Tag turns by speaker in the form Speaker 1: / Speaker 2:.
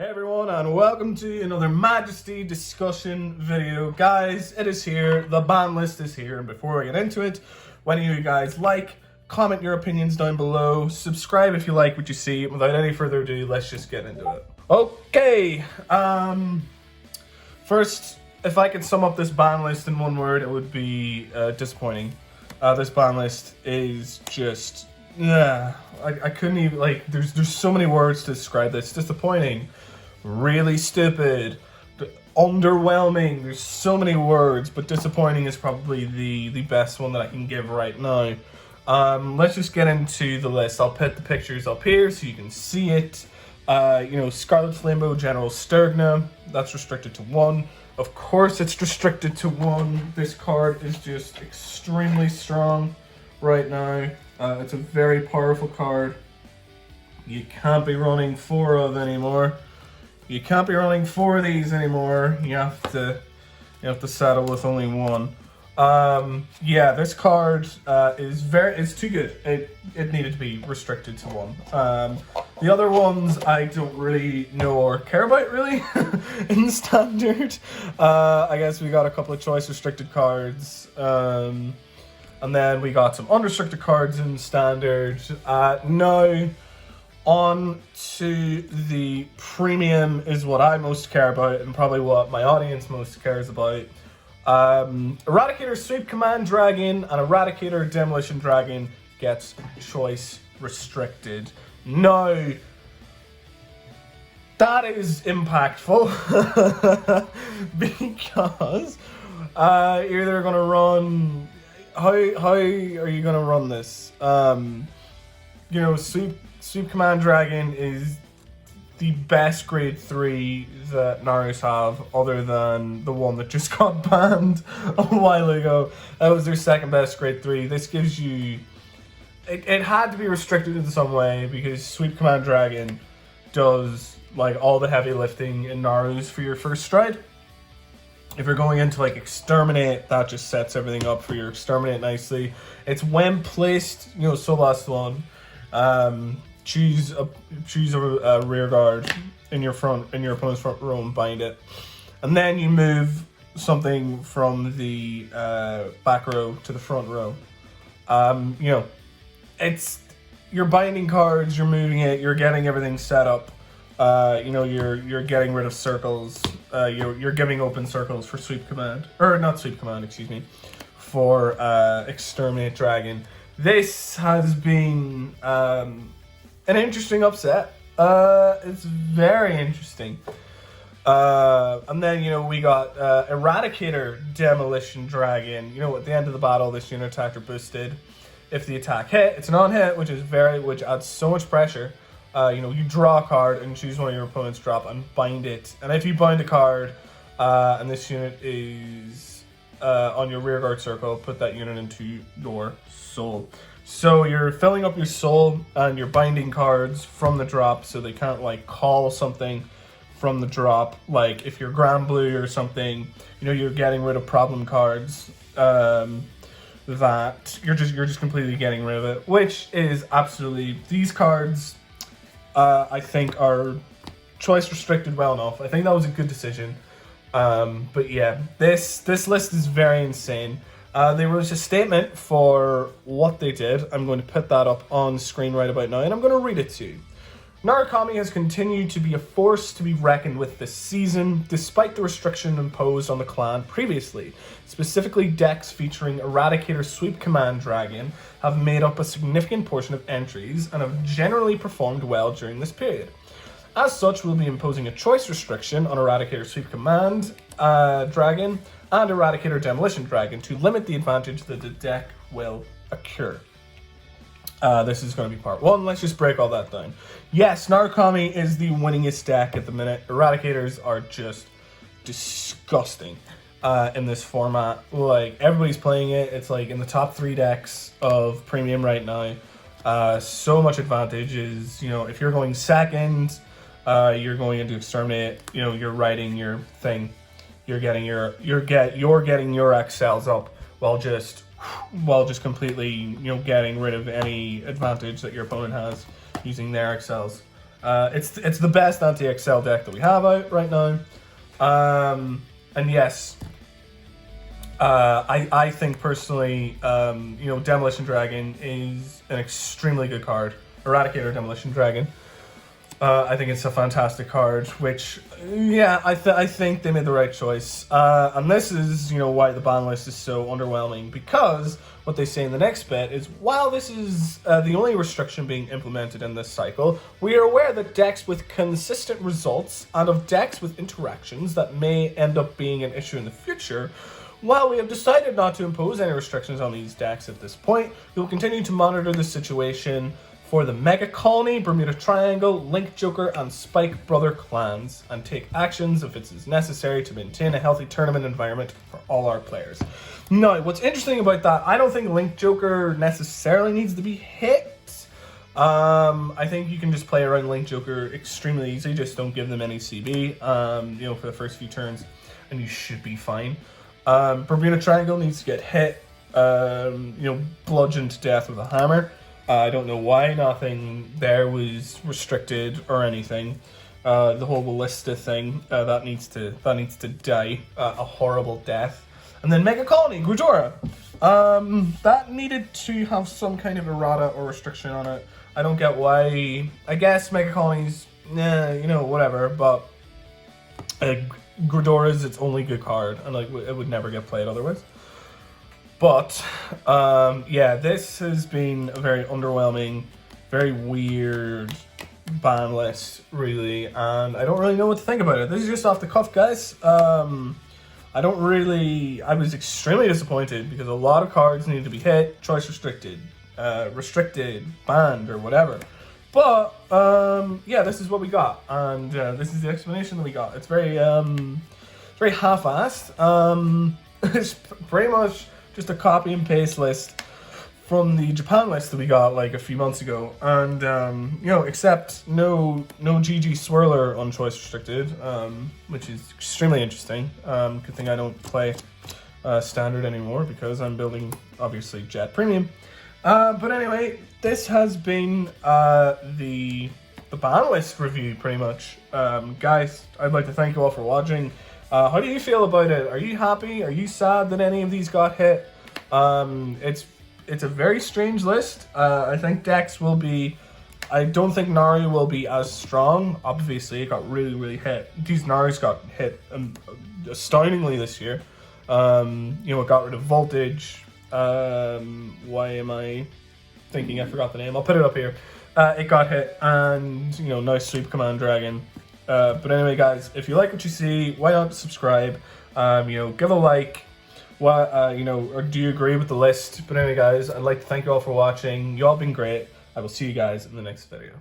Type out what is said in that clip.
Speaker 1: Hey everyone, and welcome to another Majesty discussion video. Guys, it is here, the ban list is here, and before I get into it, why don't you guys like, comment your opinions down below, subscribe if you like what you see. Without any further ado, let's just get into it. Okay, first, if I could sum up this ban list in one word, it would be disappointing. This ban list is just, I couldn't even, like, there's so many words to describe this. Disappointing, really stupid, underwhelming. There's so many words, but disappointing is probably the best one that I can give right now. Let's just get into the list. I'll put the pictures up here so you can see it. Scarlet Flambeau General Sturgna, that's restricted to 1. Of course it's restricted to 1. This card is just extremely strong right now. It's a very powerful card. You can't be running 4 of anymore. You can't be running 4 of these anymore. You have to settle with only 1. This card it's too good. It needed to be restricted to 1. The other ones I don't really know or care about really in standard. I guess we got a couple of choice restricted cards. And then we got some unrestricted cards in standard. Now, on to the premium is what I most care about, and probably what my audience most cares about. Eradicator Sweep Command Dragon and Eradicator Demolition Dragon gets choice restricted. Now, that is impactful because you're either going to run... How are you going to run this? Sweep Command Dragon is the best grade 3 that Narus have, other than the one that just got banned a while ago. That was their second best grade 3. This gives you... It had to be restricted in some way because Sweep Command Dragon does like all the heavy lifting in Narus for your first stride. If you're going into like Exterminate, that just sets everything up for your Exterminate nicely. It's when placed, so last one. Choose a rear guard in your opponent's front row and bind it, and then you move something from the back row to the front row. It's you're binding cards, you're moving it, you're getting everything set up. You're getting rid of circles. You're giving open circles for Sweep Command, or not Sweep Command, excuse me, for Exterminate Dragon. This has been an interesting upset. It's very interesting. And then, we got Eradicator Demolition Dragon. At the end of the battle, this unit attacker boosted. If the attack hit, it's an on-hit, which adds so much pressure. You draw a card and choose one of your opponent's drop and bind it. And if you bind a card, and this unit is on your rearguard circle, put that unit into your soul. So you're filling up your soul and you're binding cards from the drop, so they can't call something from the drop. Like if you're Grand Blue or something, you're getting rid of problem cards. That you're just completely getting rid of it, which is absolutely, these cards I think are choice restricted well enough. I think that was a good decision. But yeah, this list is very insane. There was a statement for what they did. I'm going to put that up on screen right about now, and I'm going to read it to you. Narukami has continued to be a force to be reckoned with this season, despite the restriction imposed on the clan previously. Specifically, decks featuring Eradicator Sweep Command Dragon have made up a significant portion of entries and have generally performed well during this period. As such, we'll be imposing a choice restriction on Eradicator Sweep Command Dragon and Eradicator Demolition Dragon to limit the advantage that the deck will occur. This is going to be part 1. Let's just break all that down. Yes, Narukami is the winningest deck at the minute. Eradicators are just disgusting in this format. Everybody's playing it. It's in the top 3 decks of Premium right now. So much advantage is, if you're going second, you're going into Exterminate, you're writing your thing. You're getting your XLs up while just completely, getting rid of any advantage that your opponent has using their XLs. It's the best anti-XL deck that we have out right now. And yes, I think personally, you know, Demolition Dragon is an extremely good card. Eradicator Demolition Dragon. I think it's a fantastic card, which, yeah, I think they made the right choice. And this is, you know, why the ban list is so underwhelming, because what they say in the next bit is, while this is the only restriction being implemented in this cycle, we are aware that decks with consistent results and of decks with interactions that may end up being an issue in the future. While we have decided not to impose any restrictions on these decks at this point, we will continue to monitor the situation for the Mega Colony, Bermuda Triangle, Link Joker, and Spike Brother clans, and take actions if it is necessary to maintain a healthy tournament environment for all our players. Now, what's interesting about that, I don't think Link Joker necessarily needs to be hit. I think you can just play around Link Joker extremely easy, just don't give them any CB, you know, for the first few turns, and you should be fine. Bermuda Triangle needs to get hit, you know, bludgeoned to death with a hammer. I don't know why nothing there was restricted or anything. The whole ballista thing, that needs to die a horrible death. And then Mega Colony, Grudora. That needed to have some kind of errata or restriction on it. I don't get why. I guess Mega Colony's, you know, whatever, but Grudora is its only good card, and like it would never get played otherwise. But, yeah, this has been a very underwhelming, very weird ban list, really, and I don't really know what to think about it. This is just off the cuff, guys. I was extremely disappointed because a lot of cards need to be hit, choice restricted, banned, or whatever. But, yeah, this is what we got, and this is the explanation that we got. It's very half-assed. It's pretty much just a copy and paste list from the Japan list that we got like a few months ago, and you know, except no GG Swirler on choice restricted, which is extremely interesting. Good thing I don't play standard anymore because I'm building obviously Jet Premium. But anyway, this has been the ban list review pretty much. Guys, I'd like to thank you all for watching. How do you feel about it? Are you happy? Are you sad that any of these got hit? It's a very strange list. I think decks will be... I don't think Naru will be as strong. Obviously, it got really hit. These Narus got hit astoundingly this year. You know, it got rid of Voltage. Why am I thinking I forgot the name? I'll put it up here. It got hit, and, you know, now Sweep Command Dragon. But anyway, guys, if you like what you see, why not subscribe? You know, give a like. You know, or do you agree with the list? But anyway, guys, I'd like to thank you all for watching. You all been great. I will see you guys in the next video.